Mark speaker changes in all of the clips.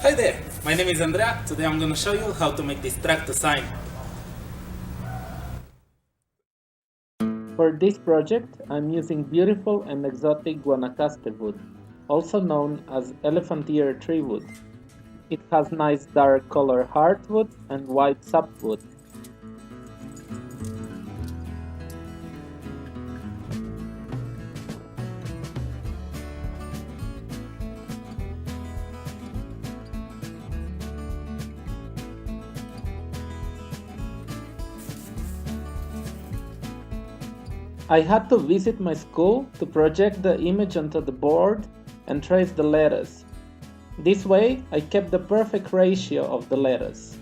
Speaker 1: Hi there, my name is Andrea. Today I'm gonna show you how to make this Tractus sign.
Speaker 2: For this project, I'm using beautiful and exotic Guanacaste wood, also known as elephant ear tree wood. It has nice dark color hardwood and white softwood. I had to visit my school to project the image onto the board and trace the letters. This way, I kept the perfect ratio of the letters.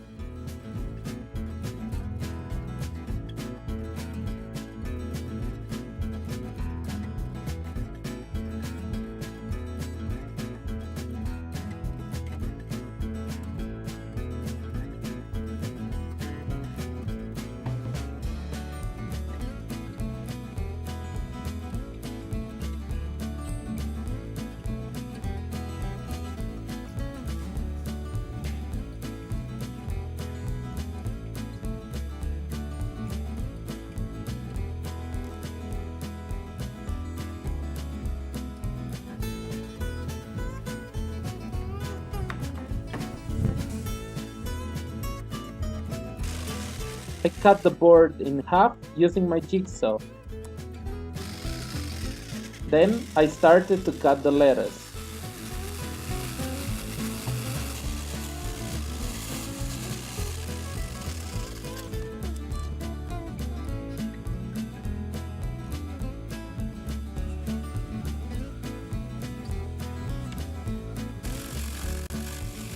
Speaker 2: I cut the board in half using my jigsaw. Then I started to cut the letters.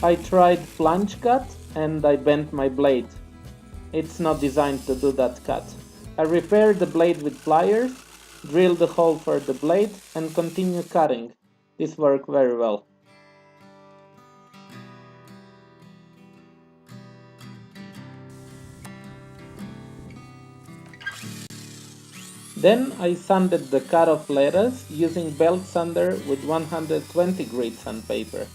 Speaker 2: I tried flange cut and I bent my blade. It's not designed to do that cut. I repaired the blade with pliers, drilled the hole for the blade and continue cutting. This worked very well. Then I sanded the cut-off letters using belt sander with 120 grit sandpaper.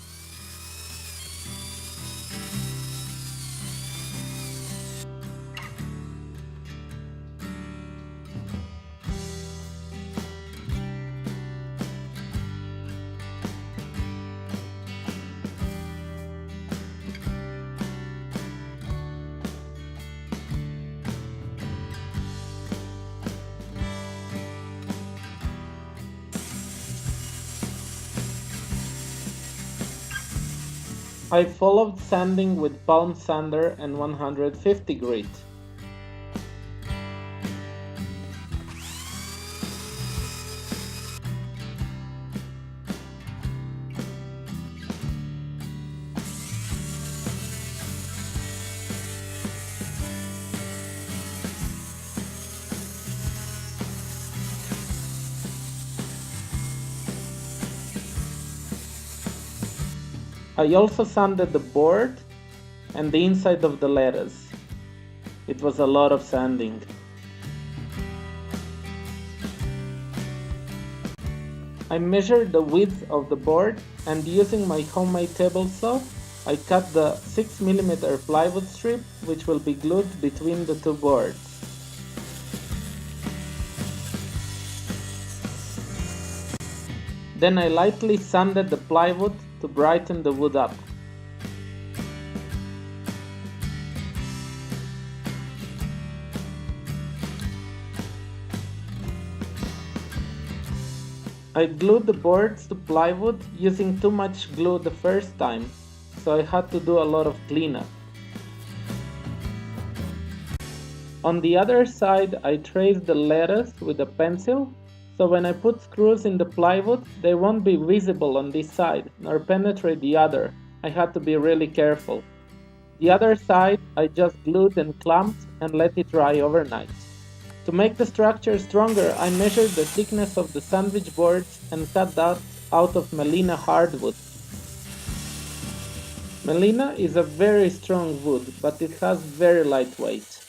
Speaker 2: I followed sanding with palm sander and 150 grit. I also sanded the board and the inside of the letters. It was a lot of sanding. I measured the width of the board and using my homemade table saw, I cut the 6mm plywood strip which will be glued between the two boards. Then I lightly sanded the plywood to brighten the wood up. I glued the boards to plywood using too much glue the first time, so I had to do a lot of cleanup. On the other side, I traced the letters with a pencil, so when I put screws in the plywood, they won't be visible on this side, nor penetrate the other. I had to be really careful. The other side, I just glued and clamped and let it dry overnight. To make the structure stronger, I measured the thickness of the sandwich boards and cut that out of Melina hardwood. Melina is a very strong wood, but it has very light weight.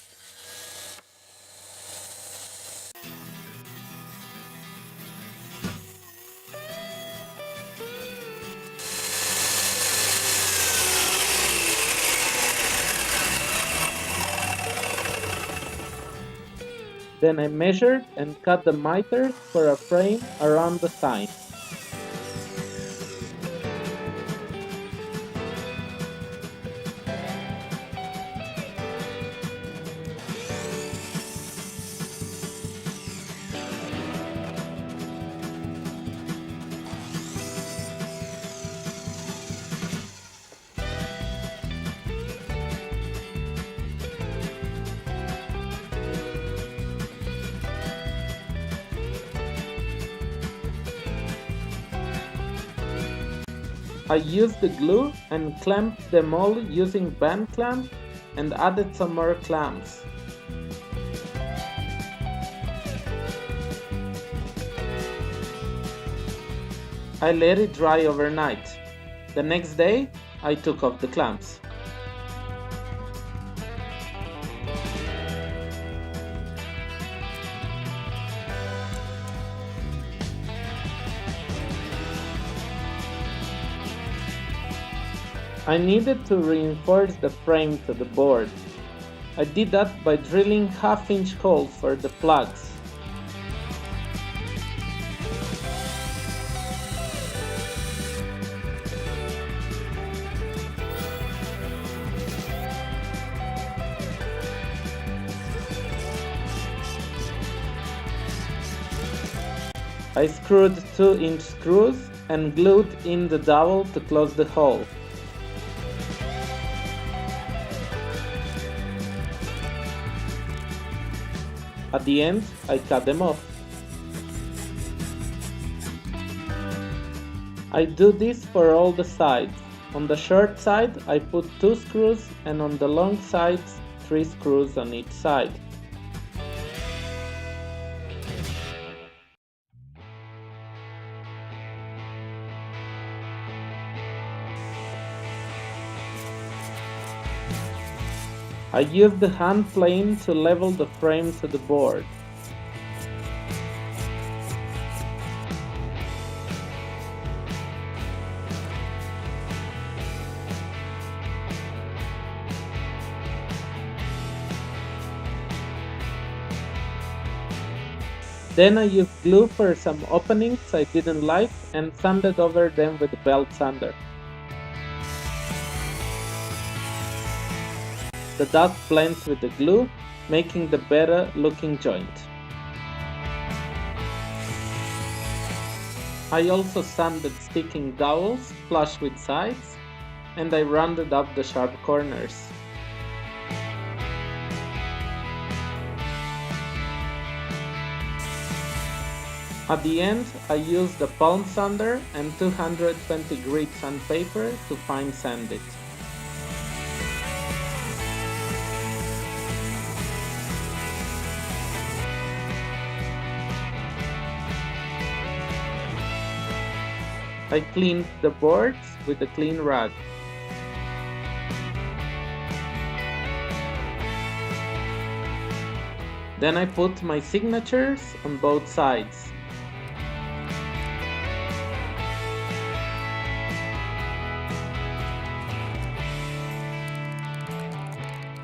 Speaker 2: Then I measured and cut the miters for a frame around the sign. I used the glue and clamped them all using band clamp and added some more clamps. I let it dry overnight. The next day, I took off the clamps. I needed to reinforce the frame to the board. I did that by drilling half-inch holes for the plugs. I screwed 2-inch screws and glued in the dowel to close the hole. At the end, I cut them off. I do this for all the sides. On the short side, I put 2 screws, and on the long sides, 3 screws on each side. I use the hand plane to level the frame to the board. Then I used glue for some openings I didn't like and sanded over them with a belt sander. The dust blends with the glue, making the better looking joint. I also sanded sticking dowels flush with sides, and I rounded up the sharp corners. At the end, I used a palm sander and 220 grit sandpaper to fine sand it. I cleaned the boards with a clean rag. Then I put my signatures on both sides.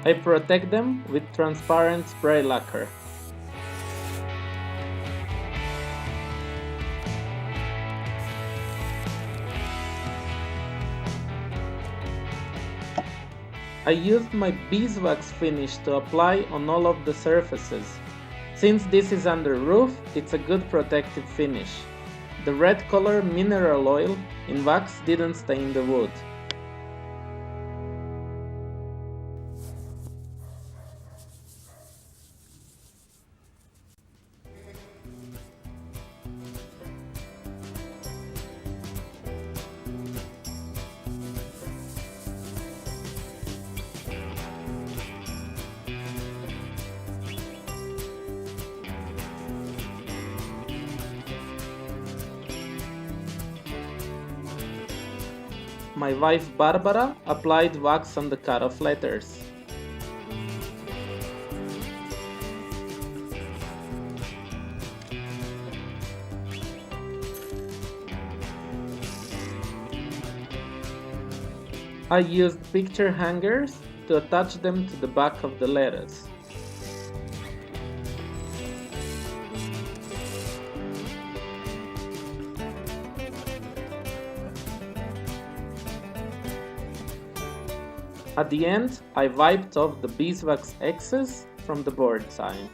Speaker 2: I protect them with transparent spray lacquer. I used my beeswax finish to apply on all of the surfaces. Since this is under roof, it's a good protective finish. The red color mineral oil in wax didn't stain the wood. My wife Barbara applied wax on the cut-off letters. I used picture hangers to attach them to the back of the letters. At the end, I wiped off the beeswax excess from the board sign.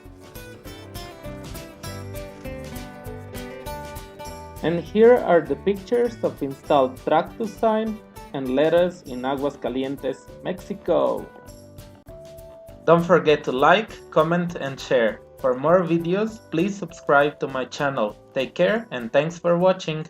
Speaker 2: And here are the pictures of installed Tractus sign and letters in Aguascalientes, Mexico. Don't forget to like, comment and share. For more videos, please subscribe to my channel. Take care and thanks for watching.